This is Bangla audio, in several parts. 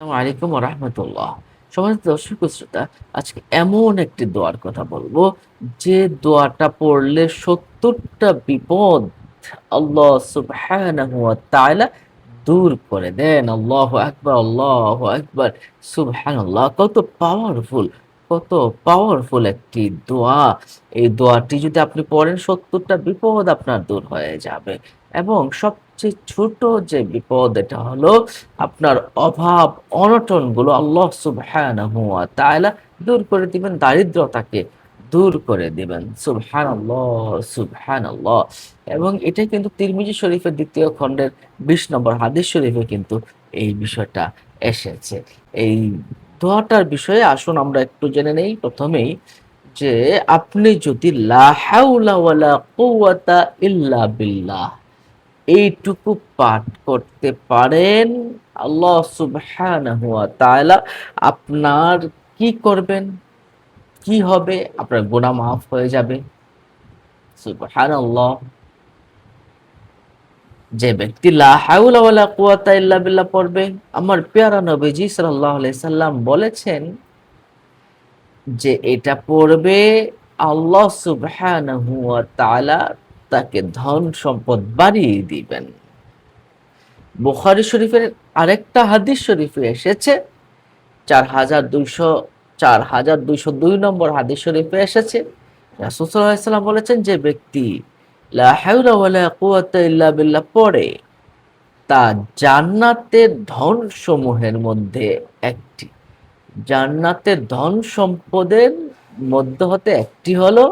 আসসালামু আলাইকুম ওয়া রাহমাতুল্লাহ। সম্মানিত দর্শক ও শ্রোতা, আজকে এমন একটি দোয়ার কথা বলবো, যে দোয়াটা পড়লে ৭০ টা বিপদ আল্লাহ সুবহানাহু ওয়া তাআলা দূর করে দেন। আল্লাহু আকবার, আল্লাহু আকবার, সুবহানাল্লাহ। কত পাওয়ারফুল একটি দোয়া। এই দোয়াটি যদি আপনি পড়েন ৭০ টা বিপদ আপনার দূর হয়ে যাবে। এবং সবচেয়ে ছোট যে বিপদ, এটা হলো আপনার অভাব অনটনগুলো আল্লাহ সুবহানাহু ওয়া তাআলা দূর করে দিবেন, দারিদ্রতাকে দূর করে দিবেন। সুবহানাল্লাহ, সুবহানাল্লাহ। এবং এটা কিন্তু তিরমিজি শরীফের ২য় খণ্ডের ২০ নম্বর হাদিস শরীফে কিন্তু এই বিষয়টা এসেছে। এই দোয়াটার বিষয়ে আসুন আমরা একটু জেনে নেই প্রথমেই, যে আপনি যদি লা হাওলা ওয়ালা কুওয়াতা ইল্লা বিল্লাহ এইটুকু পাঠ করতে পারেন, আল্লাহ সুবহানাহু ওয়া তাআলা আপনার কি করবেন, কি হবে? আপনার গুনাহ মাফ হয়ে যাবে। সুবহানাল্লাহ। যে ব্যক্তি লা হাওলা ওয়ালা কুওয়াতা ইল্লা বিল্লাহ পড়বে, আমার পেয়ারা নবীজি সাল্লাল্লাহু আলাইহি সাল্লাম বলেছেন যে এটা পড়বে, আল্লাহ সুবহানাহু ওয়া তাআলা তাকে ধন সম্পদ বাড়িয়ে দিবেন। বুখারী শরীফের আরেকটা হাদিস শরীফে এসেছে, ৪,২০২ নম্বর হাদিস শরীফে এসেছে, রাসূল সাল্লাল্লাহু আলাইহি সাল্লাম বলেছেন, যে ব্যক্তি লা হাওলা ওয়ালা কুওয়াতা ইল্লা বিল্লাহ পড়ে, তা জান্নাতের ধনসমূহের মধ্যে একটি, জান্নাতের ধন সম্পদের মধ্য হতে একটি হলো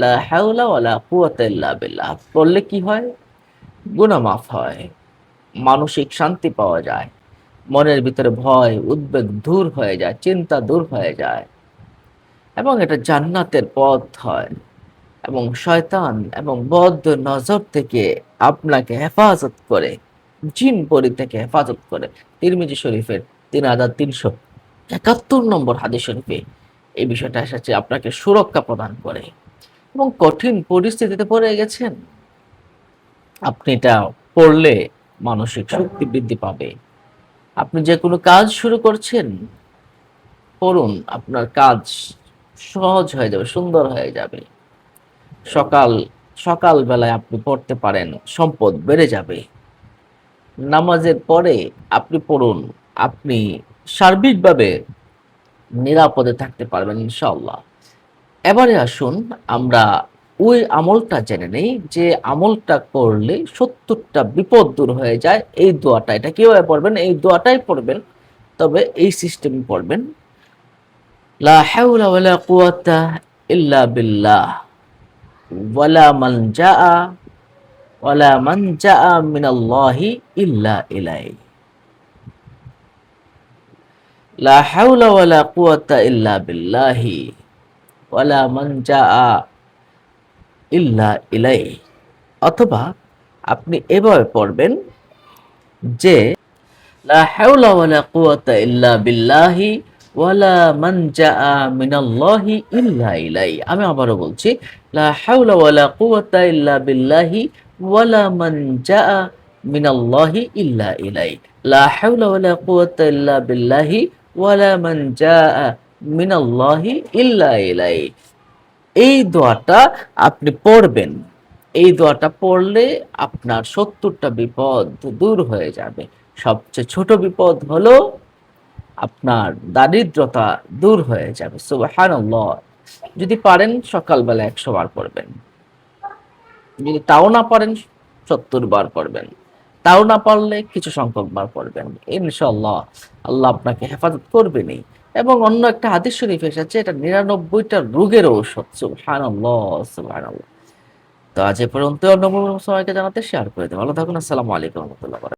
লা হাওলা ওয়ালা কুওয়াতা ইল্লা বিল্লাহ। পড়লে কি হয়? গুনাহ মাফ হয়, মানসিক শান্তি পাওয়া যায়, মনের ভিতরে ভয় উদ্বেগ দূর হয়ে যায়, চিন্তা দূর হয়ে যায়, এবং এটা জান্নাতের পথ হয়, এবং শয়তান এবং বদ নজর থেকে আপনাকে হেফাজত করে, জিন পরি থেকে হেফাজত করে। তিরমিজি শরীফের ৩,৩৭১ নম্বর হাদিস শরীফে এই বিষয়টা এসেছে, আপনাকে সুরক্ষা প্রদান করে। এবং কঠিন পরিস্থিতিতে পড়ে গেছেন, আপনি এটা পড়লে মানসিক শক্তি বৃদ্ধি পাবে। আপনি যে কোনো কাজ শুরু করছেন, পড়ুন, আপনার কাজ সহজ হয়ে যাবে, সুন্দর হয়ে যাবে। সকাল সকাল বেলায় আপনি পড়তে পারেন, সম্পদ বেড়ে যাবে। নামাজের পরে আপনি পড়ুন, আপনি সার্বিকভাবে নিরাপদে থাকতে পারবেন ইনশাআল্লাহ। এবারে আসুন আমরা ওই আমলটা জেনে নেই, যে আমলটা করলে ৭০ টা বিপদ দূর হয়ে যায়। এই দোয়াটা, এটা কিভাবে পড়বেন? এই দোয়াটাই পড়বেন, তবে এই সিস্টেমে পড়বেন, লা হাওলা ওয়ালা কুওয়াতা ইল্লা বিল্লাহ ওয়ালা মানজাআ মিনাল্লাহি ইল্লা ইলাইহি। লা হাওলা ওয়ালা কুওয়াতা ইল্লা বিল্লাহি ওয়ালা মানজাআ ইল্লা ইলাইহি। অথবা আপনি এভাবে পড়বেন, যে লা হাওলা ওয়ালা কুওয়াতা ইল্লা বিল্লাহি ওয়ালা মানজাআ মিনাল্লাহি ইল্লা ইলাইহি। আমি আবারও বলছি, লা হাওলা ওয়ালা কুওয়াতা ইল্লা বিল্লাহি ওয়ালা মানজাআ মিনাল্লাহি ইল্লা ইলাইহি। লা হাওলা ওয়ালা কুওয়াতা ইল্লা বিল্লাহি ওয়ালা মানজাআ মিনাল্লাহি ইল্লা ইলাইহি। এই দোয়াটা আপনি পড়বেন। এই দোয়াটা পড়লে আপনার ৭০ টা বিপদ দূর হয়ে যাবে। সবচেয়ে ছোট বিপদ হলো আপনার দারিদ্রতা দূর হয়ে যাবে। সুবহানাল্লাহ। যদি পারেন সকালবেলা ১০০ বার পড়বেন। যদি তাও না পারেন ৭০ বার পড়বেন। তাও না পারলে কিছু সংখ্যক বার পড়বেন। ইনশাআল্লাহ আল্লাহ আপনাকে হেফাজত করবেনই। এবং অন্য একটা হাদিস শরীফ এসেছে, এটা ৯৯ টা রোগের ঔষধ। সুবহানাল্লাহ, সুবহানাল্লাহ। তো আজ এ পর্যন্ত, অন্য কোনো সময়কে জানাতে শেয়ার করে দেব। ভালো থাকুন। আসসালামু আলাইকুম ওয়া রাহমাতুল্লাহি ওয়া বারাকাতুহু।